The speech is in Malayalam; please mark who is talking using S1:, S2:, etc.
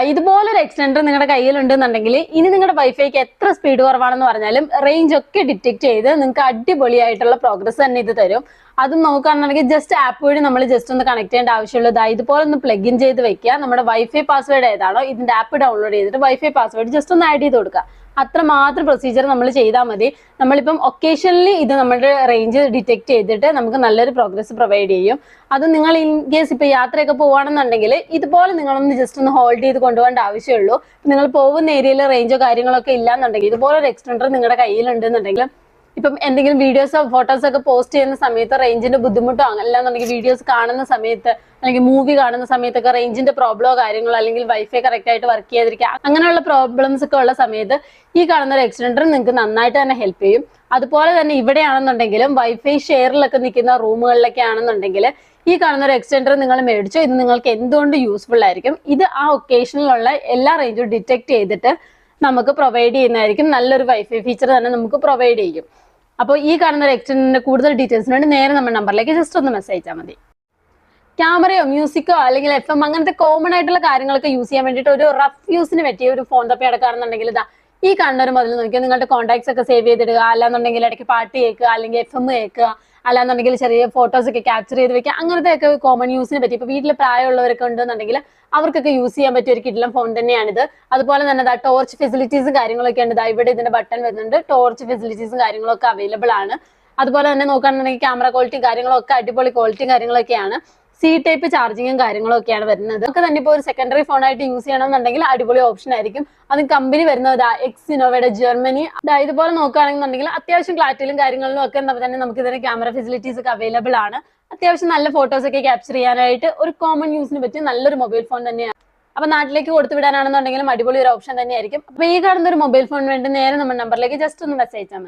S1: ഇതുപോലൊരു എക്സ്റ്റൻഡർ നിങ്ങളുടെ കയ്യിലുണ്ടെന്നുണ്ടെങ്കിൽ ഇനി നിങ്ങളുടെ വൈഫൈക്ക് എത്ര സ്പീഡ് കുറവാണെന്ന് പറഞ്ഞാലും റേഞ്ച് ഒക്കെ ഡിറ്റക്ട് ചെയ്ത് നിങ്ങൾക്ക് അടിപൊളിയായിട്ടുള്ള പ്രോഗ്രസ് തന്നെ ഇത് തരും. അതും നോക്കുകയാണെന്നുണ്ടെങ്കിൽ ജസ്റ്റ് ആപ്പ് വഴി നമ്മൾ ജസ്റ്റ് ഒന്ന് കണക്ട് ചെയ്യേണ്ട ആവശ്യമുള്ളൂ. ഇതുപോലെ ഒന്ന് പ്ലഗ് ഇൻ ചെയ്ത് വെക്കുക. നമ്മുടെ വൈഫൈ പാസ്വേഡ് ഏതാണോ ഇതിന്റെ ആപ്പ് ഡൗൺലോഡ് ചെയ്തിട്ട് വൈഫൈ പാസ്വേഡ് ജസ്റ്റ് ഒന്ന് ആഡ് ചെയ്ത് കൊടുക്കുക. അത്ര മാത്രം പ്രൊസീജിയർ നമ്മൾ ചെയ്താൽ മതി. നമ്മളിപ്പം ഒക്കേഷണലി ഇത് നമ്മുടെ റേഞ്ച് ഡിറ്റക്ട് ചെയ്തിട്ട് നമുക്ക് നല്ലൊരു പ്രോഗ്രസ് പ്രൊവൈഡ് ചെയ്യും. അത് നിങ്ങൾ ഇൻ കേസ് ഇപ്പൊ യാത്രയൊക്കെ പോവാണെന്നുണ്ടെങ്കിൽ ഇതുപോലെ നിങ്ങളൊന്ന് ജസ്റ്റ് ഒന്ന് ഹോൾഡ് ചെയ്ത് കൊണ്ടുപോകേണ്ട ആവശ്യമുള്ളൂ. നിങ്ങൾ പോകുന്ന ഏരിയയിൽ റേഞ്ചോ കാര്യങ്ങളൊക്കെ ഇല്ലാന്നുണ്ടെങ്കിൽ ഇതുപോലെ ഒരു എക്സ്റ്റൻഡർ നിങ്ങളുടെ കയ്യിലുണ്ടെന്നുണ്ടെങ്കിൽ ഇപ്പം എന്തെങ്കിലും വീഡിയോസോ ഫോട്ടോസോ ഒക്കെ പോസ്റ്റ് ചെയ്യുന്ന സമയത്ത് റേഞ്ചിന്റെ ബുദ്ധിമുട്ടോ അല്ലാന്നുണ്ടെങ്കിൽ വീഡിയോസ് കാണുന്ന സമയത്ത് അല്ലെങ്കിൽ മൂവി കാണുന്ന സമയത്തൊക്കെ റേഞ്ചിന്റെ പ്രോബ്ലമോ കാര്യങ്ങളോ അല്ലെങ്കിൽ വൈഫൈ കറക്റ്റ് ആയിട്ട് വർക്ക് ചെയ്യാതിരിക്കുക അങ്ങനെയുള്ള പ്രോബ്ലംസ് ഒക്കെ ഉള്ള സമയത്ത് ഈ കാണുന്ന ഒരു എക്സ്റ്റൻഡർ നിങ്ങൾക്ക് നന്നായിട്ട് തന്നെ ഹെൽപ്പ് ചെയ്യും. അതുപോലെ തന്നെ ഇവിടെയാണെന്നുണ്ടെങ്കിലും വൈഫൈ ഷെയറിലൊക്കെ നിൽക്കുന്ന റൂമുകളിലൊക്കെ ആണെന്നുണ്ടെങ്കിൽ ഈ കാണുന്ന ഒരു എക്സ്റ്റൻഡർ നിങ്ങൾ മേടിച്ചോ. ഇത് നിങ്ങൾക്ക് എന്തുകൊണ്ട് യൂസ്ഫുൾ ആയിരിക്കും. ഇത് ആ ഒക്കേഷനിലുള്ള എല്ലാ റേഞ്ചും ഡിറ്റക്ട് ചെയ്തിട്ട് നമുക്ക് പ്രൊവൈഡ് ചെയ്യുന്നതായിരിക്കും. നല്ലൊരു വൈഫൈ ഫീച്ചർ തന്നെ നമുക്ക് പ്രൊവൈഡ് ചെയ്യും. അപ്പോൾ ഈ കാണുന്ന ഒരു എക്സ്റ്റൻഡറിന്റെ കൂടുതൽ ഡീറ്റെയിൽസിന് വേണ്ടി നേരെ നമ്മുടെ നമ്പറിലേക്ക് ജസ്റ്റ് ഒന്ന് മെസ്സേജ് അയച്ചാൽ മതി. ക്യാമറയോ മ്യൂസിക്കോ അല്ലെങ്കിൽ FM അങ്ങനത്തെ കോമൺ ആയിട്ടുള്ള കാര്യങ്ങളൊക്കെ യൂസ് ചെയ്യാൻ വേണ്ടിയിട്ട് ഒരു റഫ് യൂസിന് പറ്റിയ ഒരു ഫോൺ തപ്പി എടുക്കുകയാണെന്നുണ്ടെങ്കിൽ ഈ കാണുന്ന ഒരു മുതൽ നോക്കിയാൽ നിങ്ങളുടെ കോൺടാക്ട്സ് ഒക്കെ സേവ് ചെയ്തിടുക, അല്ലാന്നുണ്ടെങ്കിൽ ഇടയ്ക്ക് പാട്ട് കേൾക്കുക, അല്ലെങ്കിൽ FM കേൾക്കുക, അല്ലാന്നുണ്ടെങ്കിൽ ചെറിയ ഫോട്ടോസ് ഒക്കെ ക്യാപ്ചർ ചെയ്ത് വെക്കുക, അങ്ങനത്തെ ഒക്കെ കോമൺ യൂസിന് പറ്റി. ഇപ്പൊ വീട്ടിൽ പ്രായമുള്ളവരൊക്കെ ഉണ്ടെന്നുണ്ടെങ്കിൽ അവർക്കൊക്കെ യൂസ് ചെയ്യാൻ പറ്റിയ ഒരു കിടിലൻ ഫോൺ തന്നെയാണിത്. അതുപോലെ തന്നെ ടോർച്ച് ഫെസിലിറ്റീസും കാര്യങ്ങളൊക്കെ ഉണ്ട്. ഇവിടെ ഇതിന്റെ ബട്ടൺ വരുന്നുണ്ട്. ടോർച്ച് ഫെസിലിറ്റീസും കാര്യങ്ങളൊക്കെ അവൈലബിൾ ആണ്. അതുപോലെ തന്നെ നോക്കുകയാണെന്നുണ്ടെങ്കിൽ ക്യാമറ ക്വാളിറ്റി കാര്യങ്ങളൊക്കെ അടിപൊളി ക്വാളിറ്റിയും കാര്യങ്ങളൊക്കെയാണ്. C-type ചാർജിങ്ങും കാര്യങ്ങളൊക്കെയാണ് വരുന്നത്. നമുക്ക് തന്നെ ഇപ്പോൾ ഒരു സെക്കൻഡറി ഫോൺ ആയിട്ട് യൂസ് ചെയ്യണമെന്നുണ്ടെങ്കിൽ അടിപൊളി ഓപ്ഷൻ ആയിരിക്കും. അത് കമ്പനി വരുന്നത് എക്സിനോവയുടെ ജർമ്മനി. ഇതുപോലെ നോക്കുകയാണെന്നുണ്ടെങ്കിൽ അത്യാവശ്യം ക്ലാരിറ്റിയിലും കാര്യങ്ങളിലും ഒക്കെ തന്നെ നമുക്ക് ഇതിന് ക്യാമറ ഫെസിലിറ്റീസ് ഒക്കെ അവൈലബിൾ ആണ്. അത്യാവശ്യം നല്ല ഫോട്ടോസ് ഒക്കെ ക്യാപ്ചർ ചെയ്യാനായിട്ട് ഒരു കോമൺ യൂസിന് പറ്റിയ നല്ലൊരു മൊബൈൽ ഫോൺ തന്നെയാണ്. അപ്പൊ നാട്ടിലേക്ക് കൊടുത്തു വിടാനാണെന്നുണ്ടെങ്കിലും അടിപൊളി ഒരു ഓപ്ഷൻ തന്നെയായിരിക്കും. അപ്പൊ ഈ കാണുന്ന ഒരു മൊബൈൽ ഫോൺ വേണ്ടി നേരെ നമ്മുടെ നമ്പറിലേക്ക് ജസ്റ്റ് ഒന്ന് മെസ്സേജ് അയച്ചാൽ മതി.